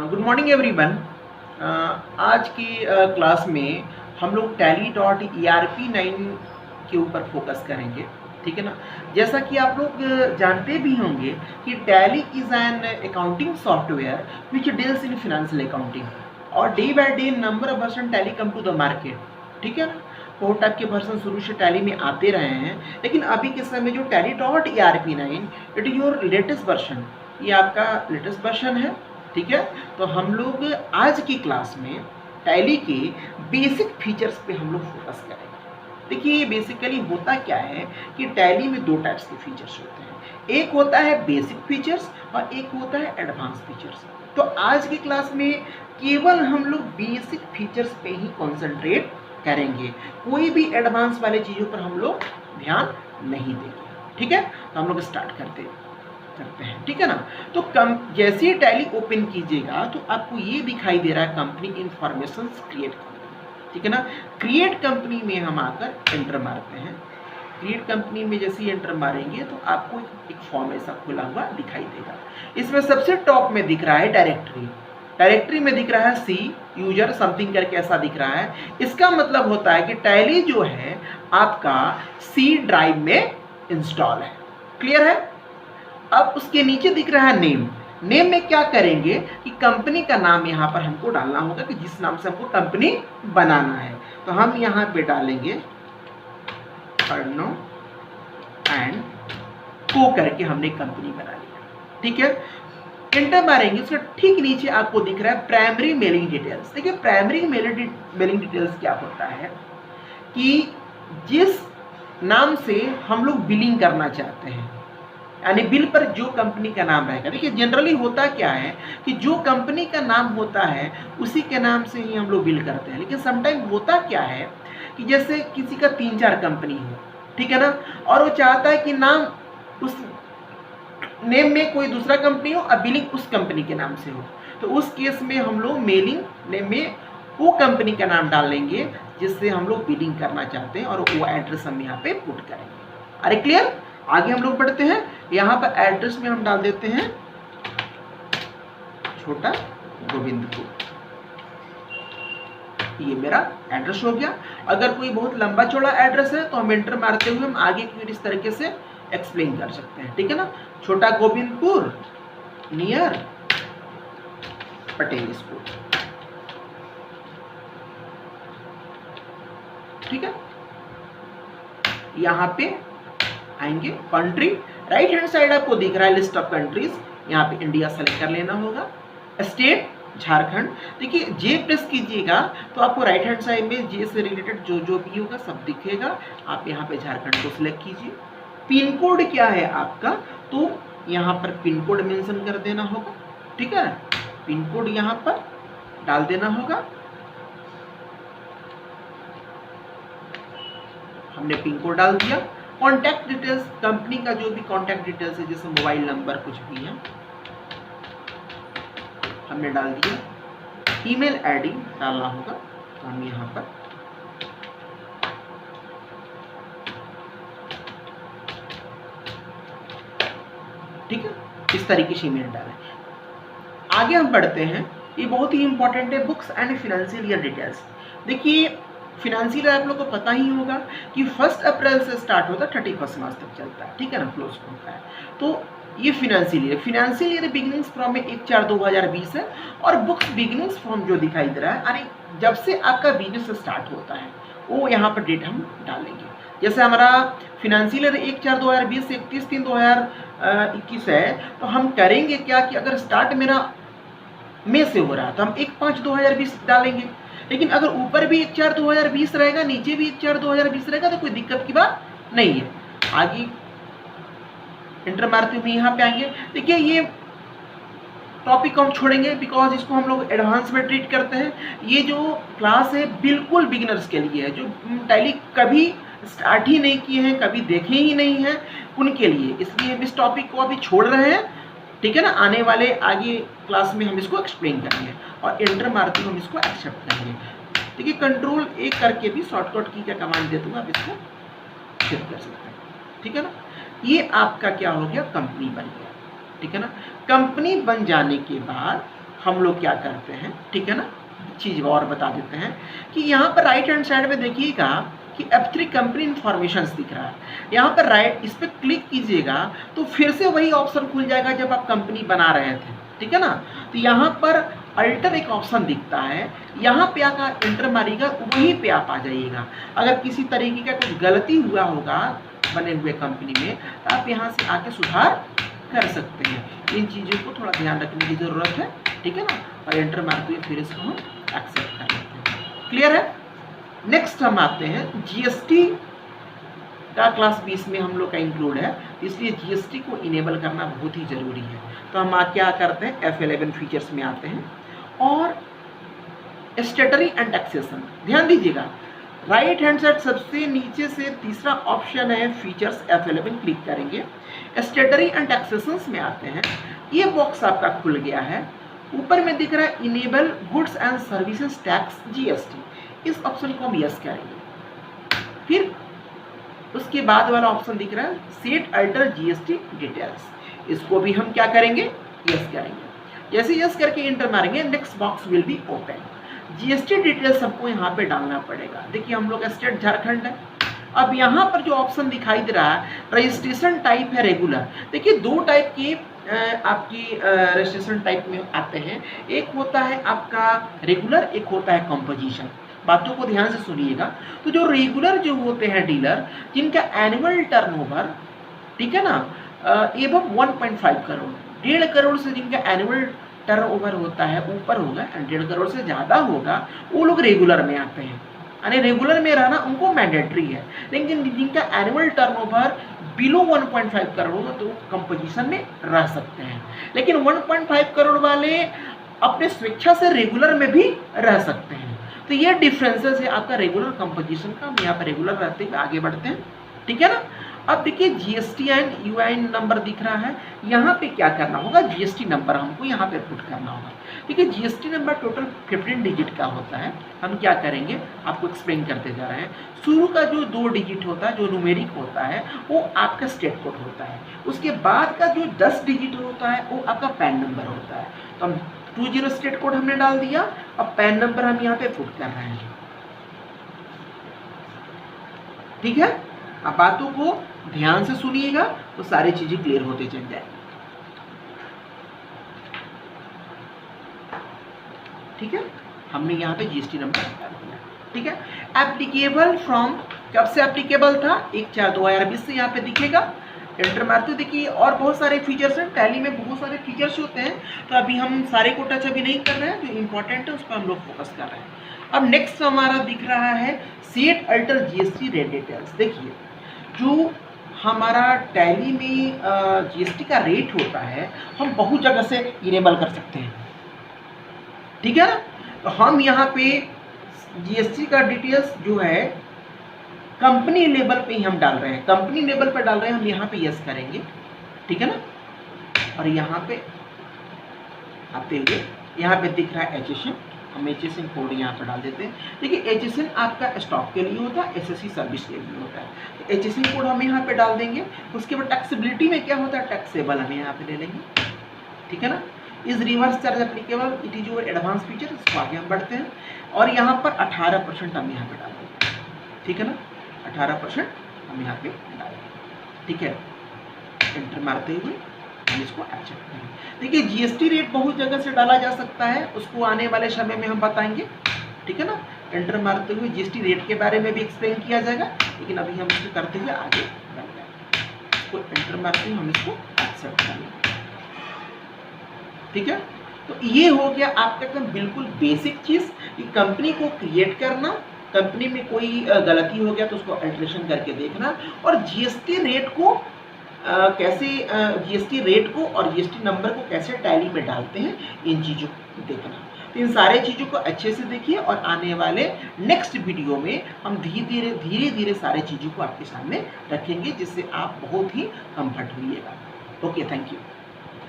Good morning everyone. आज की class में हम लोग tally.erp9 के ऊपर फोकस करेंगे, ठीक है ना। जैसा कि आप लोग जानते भी होंगे कि Tally is an accounting software which deals in financial accounting और day by day number of version Tally come to the market, ठीक है ना। बहुत टाइप के वर्जन शुरू से टैली में आते रहे हैं, लेकिन अभी के समय जो tally.erp9 it is your latest version, ये आपका लेटेस्ट वर्जन है, ठीक है। तो हम लोग आज की क्लास में टैली के बेसिक फीचर्स पे हम लोग फोकस करेंगे। देखिए बेसिकली होता क्या है कि टैली में दो टाइप्स के फीचर्स होते हैं, एक होता है बेसिक फीचर्स और एक होता है एडवांस फीचर्स। तो आज की क्लास में केवल हम लोग बेसिक फीचर्स पे ही कॉन्सेंट्रेट करेंगे, कोई भी एडवांस वाले चीज़ों पर हम लोग ध्यान नहीं देंगे, ठीक है। तो हम लोग स्टार्ट करते हैं, ठीक है ना। तो जैसे ही टैली ओपन कीजिएगा तो आपको ये दिखाई दे रहा है कंपनी इंफॉर्मेशन क्रिएट, ठीक है ना। क्रिएट कंपनी में हम आकर एंटर मारते हैं। क्रिएट कंपनी में जैसे ही एंटर मारेंगे तो आपको एक फॉर्म ऐसा खुला हुआ दिखाई देगा। इसमें सबसे टॉप में दिख रहा है डायरेक्टरी में दिख रहा है सी यूजर समथिंग करके ऐसा दिख रहा है। इसका मतलब होता है कि टैली जो है आपका सी ड्राइव में इंस्टॉल है। क्लियर है। अब उसके नीचे दिख रहा है नेम में क्या करेंगे कि कंपनी का नाम यहाँ पर हमको डालना होगा कि जिस नाम से हमको कंपनी बनाना है। तो हम यहाँ पे डालेंगे अर्नो एंड को करके हमने कंपनी बना लिया, ठीक है। एंटर मारेंगे, उसके ठीक नीचे आपको दिख रहा है प्राइमरी मेलिंग डिटेल्स। देखिए प्राइमरी मेलिंग डिटेल्स क्या होता है कि जिस नाम से हम लोग बिलिंग करना चाहते हैं, यानी बिल पर जो कंपनी का नाम रहेगा। देखिए जनरली होता क्या है कि जो कंपनी का नाम होता है उसी के नाम से ही हम लोग बिल करते हैं, लेकिन समटाइम होता क्या है कि जैसे किसी का 3-4 कंपनी हो, ठीक है ना, और वो चाहता है कि नाम उस नेम में कोई दूसरा कंपनी हो और बिलिंग उस कंपनी के नाम से हो। तो उस केस में हम लोग मेलिंग नेम में वो कंपनी का नाम डाल लेंगे जिससे हम लोग बिलिंग करना चाहते हैं और वो एड्रेस हम यहाँ पे पुट करेंगे। अरे क्लियर। आगे हम लोग बढ़ते हैं। यहाँ पर एड्रेस में हम डाल देते हैं छोटा गोविंदपुर, ये मेरा एड्रेस हो गया। अगर कोई बहुत लंबा चौड़ा एड्रेस है तो हम एंटर मारते हुए हम आगे की इस तरीके से एक्सप्लेन कर सकते हैं, ठीक है ना। छोटा गोविंदपुर नियर पटेल स्कूल, ठीक है। यहाँ पे आएंगे कंट्री, राइट हैंड साइड आपको दिख रहा है लिस्ट ऑफ कंट्रीज, यहाँ पे इंडिया सेलेक्ट कर लेना होगा। स्टेट झारखंड। देखिए जे प्रेस कीजिएगा तो आपको राइट हैंड साइड में जे से रिलेटेड जो भी होगा सब दिखेगा। आप यहाँ पे झारखंड को सिलेक्ट कीजिए। पिन कोड क्या है आपका, तो यहाँ पर पिन कोड मेंशन कर देना होगा, ठीक है। पिन कोड यहाँ पर डाल देना होगा। हमने पिन कोड डाल दिया। कॉन्टैक्ट डिटेल्स, कंपनी का जो भी कॉन्टैक्ट डिटेल्स है जैसे मोबाइल नंबर कुछ भी है हमने डाल दिया। ईमेल आईडी डालना होगा तो हम यहाँ पर ठीक है इस तरीके से ईमेल डालें। आगे हम बढ़ते हैं, ये बहुत ही इंपॉर्टेंट है, books and financial year details. देखिए फिनेंशियल आप लोग को पता ही होगा कि 1 अप्रैल से स्टार्ट होता है 31 मार्च तक चलता है, ठीक है ना, क्लोज होता है। तो ये फिनेंशियल ईयर बिगिनिंग्स फ्रॉम में 1/4/2020 है और बुक्स बिगिनिंग्स फ्रॉम जो दिखाई दे रहा है, अरे जब से आपका बिजनेस स्टार्ट होता है वो यहाँ पर डेट हम डालेंगे। जैसे हमारा फिनेंशियल ईयर 1/4/2020 से 31/3/2021 है, तो हम करेंगे क्या कि अगर स्टार्ट मेरा मई से हो रहा है तो हम 1/5/2020 डालेंगे। लेकिन अगर ऊपर भी 1/4/2020 रहेगा, नीचे भी 1/4/2020 रहेगा तो कोई दिक्कत की बात नहीं है। आगे इंटर मारते हुए यहाँ पे आएंगे। देखिए ये टॉपिक को हम छोड़ेंगे बिकॉज इसको हम लोग एडवांस में ट्रीट करते हैं। ये जो क्लास है बिल्कुल बिगिनर्स के लिए है, जो टैली कभी स्टार्ट ही नहीं किए हैं, कभी देखे ही नहीं हैं, उनके लिए। इसलिए हम इस टॉपिक को अभी छोड़ रहे हैं, ठीक है ना। आने वाले आगे क्लास में हम इसको एक्सप्लेन करेंगे और एंटर मारते हुए हम इसको एक्सेप्ट करेंगे। देखिए कंट्रोल ए करके भी शॉर्टकट की क्या कमांड दे दूंगा, आप इसको सेव कर सकते हैं, ठीक है ना। ये आपका क्या हो गया, कंपनी बन गया, ठीक है ना। कंपनी बन जाने के बाद हम लोग क्या करते हैं, ठीक है ना, चीज़ और बता देते हैं कि यहाँ पर राइट हैंड साइड में देखिएगा कि F3 कंपनी इन्फॉर्मेशन दिख रहा है। यहाँ पर राइट इस पर क्लिक कीजिएगा तो फिर से वही ऑप्शन खुल जाएगा जब आप कंपनी बना रहे थे, ठीक है ना। तो यहाँ पर अल्टर एक ऑप्शन दिखता है, यहाँ पे आकर एंटर मारिएगा, वहीं पे आप आ जाइएगा। अगर किसी तरीके का कुछ गलती हुआ होगा बने हुए कंपनी में तो आप यहाँ से आके सुधार कर सकते हैं। इन चीज़ों को थोड़ा ध्यान रखने की ज़रूरत है, ठीक है ना। और एंटर मारते हुए फिर इसको हम एक्सेप्ट कर लेते हैं। क्लियर है। नेक्स्ट हम आते हैं जीएसटी का क्लास 20 में हम लोग का इंक्लूड है, इसलिए जीएसटी को इनेबल करना बहुत ही ज़रूरी है। तो हम क्या करते हैं, F11 फीचर्स में आते हैं और स्टेटरी एंड टैक्सेशन। ध्यान दीजिएगा, राइट हैंड साइड सबसे नीचे से तीसरा ऑप्शन है फीचर्स, F11 क्लिक करेंगे। स्टेटरी एंड टैक्सेशन में आते हैं, ये बॉक्स आपका खुल गया है। ऊपर में दिख रहा है enable goods and services tax GST, इस ऑप्शन को हम यस करेंगे। फिर उसके बाद वाला ऑप्शन दिख रहा है सेट अल्टर जीएसटी डिटेल्स, इसको भी हम क्या करेंगे, यस करेंगे। जैसे यस करके इंटर मारेंगे, next box will be open. GST details सबको यहाँ पे डालना पड़ेगा। देखिए हम लोग स्टेट झारखंड है। अब यहाँ पर जो ऑप्शन दिखाई दे रहा है रजिस्ट्रेशन टाइप है रेगुलर। देखिए दो टाइप की आपकी रजिस्ट्रेशन टाइप में आते हैं, एक होता है आपका रेगुलर, एक होता है कंपोजिशन। बातों को ध्यान से सुनिएगा। तो जो रेगुलर जो होते हैं डीलर, जिनका एनुअल टर्नओवर, ठीक है ना, एबव 1.5 करोड़, 1.5 करोड़ से जिनका एनुअल टर्नओवर होता है ऊपर होगा, 1.5 करोड़ से ज़्यादा होगा, वो लोग रेगुलर में आते हैं। यानी रेगुलर में रहना उनको मैंडेटरी है। लेकिन जिनका एनुअल टर्नओवर बिलो 1.5 करोड़ होगा तो कंपोजिशन में रह सकते हैं। लेकिन 1.5 करोड़ वाले अपने स्वेच्छा से रेगुलर में भी रह सकते हैं। तो ये डिफरेंसेस है आपका रेगुलर कंपोजिशन का। हम यहाँ पर रेगुलर रहते हुए आगे बढ़ते हैं, ठीक है ना। अब देखिए जीएसटी एंड यूआईएन नंबर दिख रहा है, यहाँ पे क्या करना होगा, जीएसटी नंबर हमको यहाँ पे पुट करना होगा। देखिए जीएसटी नंबर टोटल 15 डिजिट का होता है। हम क्या करेंगे, आपको एक्सप्लेन करते जा रहे हैं। शुरू का जो 2 डिजिट होता है, जो न्यूमेरिक होता है, वो आपका स्टेट कोड होता है। उसके बाद का जो 10 डिजिट होता है वो आपका पैन नंबर होता है। तो हम 20 स्टेट कोड हमने डाल दिया, अब पैन नंबर हम यहाँ पे पुट कर रहे हैं, ठीक है। अब बातों को ध्यान से सुनिएगा तो सारी चीजें क्लियर होते चल जाएंगी, ठीक है। हमने यहाँ पे जीएसटी नंबर डाल दिया, ठीक है। एप्लीकेबल फ्रॉम कब से एप्लीकेबल था, 1/4/2020 से यहाँ पे दिखेगा। एंटर मारते देखिए और बहुत सारे फीचर्स हैं, टैली में बहुत सारे फीचर्स होते हैं। तो अभी हम सारे को टच अभी नहीं कर रहे हैं, जो इंपॉर्टेंट है उस पर हम लोग फोकस कर रहे हैं। अब नेक्स्ट हमारा दिख रहा है set alter GST rate details. देखिए जो हमारा टैली में जीएसटी का रेट होता है, हम बहुत जगह से इनेबल कर सकते हैं, ठीक है ना। तो हम यहाँ पे जीएसटी का डिटेल्स जो है कंपनी लेवल पे ही हम डाल रहे हैं, कंपनी लेवल पे डाल रहे हैं, हम यहाँ पे यस करेंगे, ठीक है ना। और यहाँ पे आते हुए यहाँ पे दिख रहा है HSN, हम HSN कोड यहाँ पे डाल देते हैं। देखिए HSN आपका स्टॉक के लिए होता है, SSC सर्विस के लिए होता है। तो HSN कोड हम यहाँ पे डाल देंगे। उसके बाद टैक्सेबिलिटी में क्या होता है, टैक्सेबल हम यहाँ पे ले लेंगे, ठीक है ना। इस reverse charge applicable, it is your advance feature, इसको आगे हम बढ़ते हैं। और यहाँ पर 18% हम यहाँ पे डाल देंगे, ठीक है ना, 18% हम यहाँ पे डालेंगे, ठीक है। एंटर मारते हुए हम इसको एक्सेप्ट करेंगे। देखिए जीएसटी रेट बहुत जगह से डाला जा सकता है, उसको आने वाले समय में हम बताएंगे, ठीक है ना। एंटर मारते हुए जीएसटी रेट के बारे में भी एक्सप्लेन किया जाएगा, लेकिन अभी हम इसको करते हुए आगे बढ़ जाएंगे। इसको एंटर मारते हुए हम इसको एक्सेप्ट करेंगे, ठीक है। तो ये हो गया आपका एकदम बिल्कुल बेसिक चीज़ कि कंपनी को क्रिएट करना, कंपनी में कोई गलती हो गया तो उसको अल्टरेशन करके देखना, और जीएसटी रेट को कैसे जीएसटी रेट को और जीएसटी नंबर को कैसे टैली में डालते हैं, इन चीज़ों को देखना। तो इन सारे चीज़ों को अच्छे से देखिए, और आने वाले नेक्स्ट वीडियो में हम धीरे धीरे सारे चीज़ों को आपके सामने रखेंगे, जिससे आप बहुत ही कंफर्ट होइएगा। Okay, thank you.